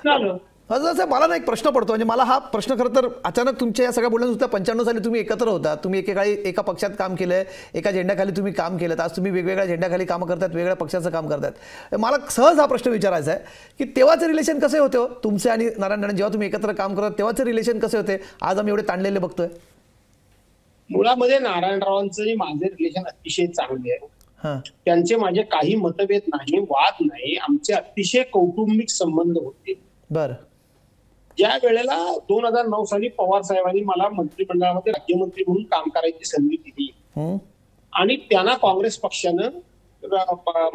झालं. असं मला ना एक प्रश्न पडतो, म्हणजे मला हा प्रश्न खरं तर अचानक तुमच्या या सगळ्या बोलण्यात होता. 95 साली तुम्ही एकत्र होता, तुम्ही एकेकाळी एका पक्षात काम केलंय, एका झेंड्याखाली तुम्ही काम केलं, आज तुम्ही वेगवेगळ्या झेंड्याखाली काम करतात, वेगवेगळ्या पक्षाचं काम करतात. मला सहज हा प्रश्न विचारायचा आहे की तेव्हाचे रिलेशन कसे होते हो तुमचे आणि नारायण राणे, जेव्हा तुम्ही एकत्र काम करत तेव्हाचे रिलेशन कसे होते? आज आम्ही एवढे ताणलेले बघतोय. मुळामध्ये नारायणरावांचं आणि माझे रिलेशन अतिशय चांगले आहे. त्यांचे माझे काही मतभेद नाही, वाद नाही, आमचे अतिशय कौटुंबिक संबंध होते. बरं. ज्या वेळेला 2009 साली पवार साहेबांनी मला मंत्रिमंडळामध्ये राज्यमंत्री म्हणून काम करायची संधी दिली आणि त्यांना काँग्रेस पक्षानं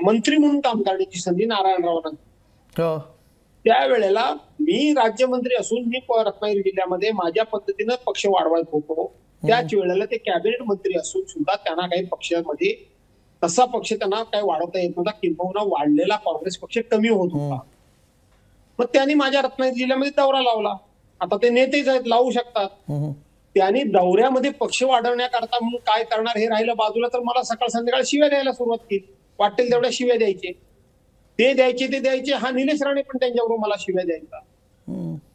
मंत्री म्हणून काम करण्याची संधी नारायणरावांना, त्यावेळेला मी राज्यमंत्री असून मी रत्नागिरी जिल्ह्यामध्ये माझ्या पद्धतीनं पक्ष वाढवायचा होतो. त्याच वेळेला ते कॅबिनेट मंत्री असून सुद्धा त्यांना काही पक्षामध्ये तसा पक्ष त्यांना काही वाढवता येत नव्हता, किंबहुना वाढलेला काँग्रेस पक्ष कमी होत होता. मग त्यांनी माझ्या रत्नागिरी जिल्ह्यामध्ये दौरा लावला. आता ते नेतेच आहेत, लावू शकतात. त्यांनी दौऱ्यामध्ये पक्ष वाढवण्याकरता म्हणून काय करणार हे राहिलं बाजूला, तर मला सकाळ संध्याकाळ शिव्या द्यायला सुरुवात केली. वाटेल तेवढ्या शिव्या द्यायचे, ते द्यायचे. हा निलेश राणे पण त्यांच्याबरोबर मला शिव्या द्यायचा.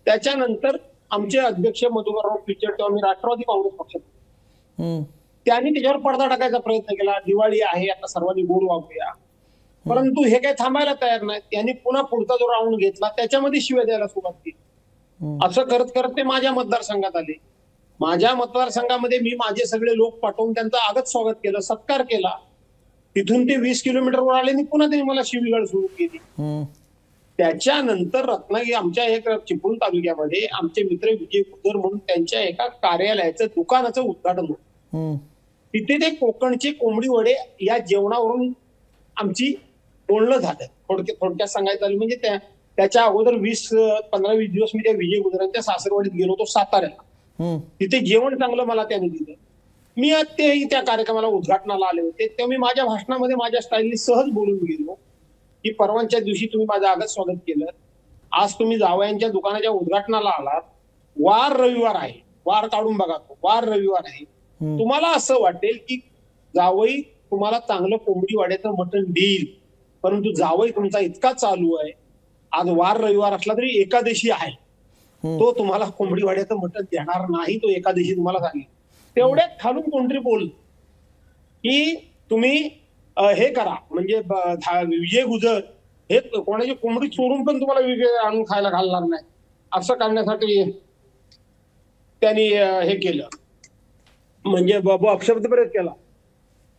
त्याच्यानंतर आमचे अध्यक्ष मधुकरराव पिचड, तेव्हा मी राष्ट्रवादी काँग्रेस पक्षात, त्यांनी त्याच्यावर पडदा टाकायचा प्रयत्न केला. दिवाळी आहे, आता सर्वांनी गोड वागूया, परंतु हे काही थांबायला तयार नाही. त्यांनी पुन्हा पुढचा जो राऊंड घेतला त्याच्यामध्ये शिव्या द्यायला सुरुवात केली. असं करत करत ते माझ्या मतदारसंघात आले. माझ्या मतदारसंघामध्ये मी माझे सगळे लोक पाठवून त्यांचं आगत स्वागत केलं, सत्कार केला. तिथून ते 20 किलोमीटरवर आले आणि पुन्हा त्यांनी मला शिवीगाळ सुरू केली. त्याच्यानंतर रत्नागिरी आमच्या एक चिपळूण तालुक्यामध्ये आमचे मित्र विजय गुजर म्हणून त्यांच्या एका कार्यालयाचं दुकानाचं उद्घाटन होतं. तिथे ते कोकणचे कोंबडी वडे या जेवणावरून आमची बोलणं झालं. थोडक्यात सांगायचं झालं म्हणजे त्याच्या अगोदर 15-20 दिवस मी त्या विजय गुजरांच्या सासरवाडीत गेलो होतो साताऱ्याला. तिथे जेवण चांगलं मला त्याने दिलं. मी तेही त्या कार्यक्रमाला उद्घाटनाला आले होते, तेव्हा मी माझ्या भाषणामध्ये माझ्या स्टाईलने सहज बोलून गेलो की परवाच्या दिवशी तुम्ही माझं आगत स्वागत केलं, आज तुम्ही जावयांच्या दुकानाच्या उद्घाटनाला आलात, वार रविवार आहे, वार काढून बघा, तो वार रविवार आहे, तुम्हाला असं वाटेल की जावई तुम्हाला चांगलं कोंबडी वाड्याचं मटण देईल, परंतु जावई तुमचा इतका चालू आहे, आज वार रविवार असला तरी एकादशी आहे, तो तुम्हाला कोंबडी वाड्याचं मटण देणार नाही, तो एकादशी तुम्हाला सांगेल. तेवढ्यात खालून कोणतरी बोल की तुम्ही हे करा, म्हणजे विजय गुजर हे कोणाची कोंबडी चोरून पण तुम्हाला वेगळे आणून खायला घालणार नाही, असं करण्यासाठी त्यांनी हे केलं, म्हणजे अपशब्द प्रयोग केला.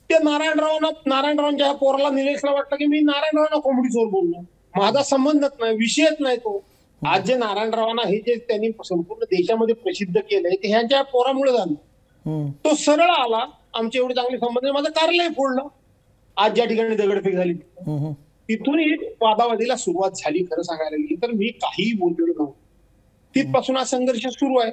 ते नारायणरावांच्या पोराला निलेशला वाटलं की मी नारायणरावांना कोंबडी चोर बोललो. माझा संबंधच नाही, विषयच नाही तो. आज जे नारायणरावांना हे जे त्यांनी संपूर्ण देशामध्ये प्रसिद्ध केलंय ते ह्यांच्या पोरामुळे झालं. तो सरळ आला, आमचे एवढे चांगले संबंध, माझं कार्यालय फोडलं. आज ज्या ठिकाणी दगडफेक झाली तिथून एक वादावादीला सुरुवात झाली. खरं सांगायला गेली तर मी काहीही बोललेलो नव्हतो. तिथपासून हा संघर्ष सुरू आहे.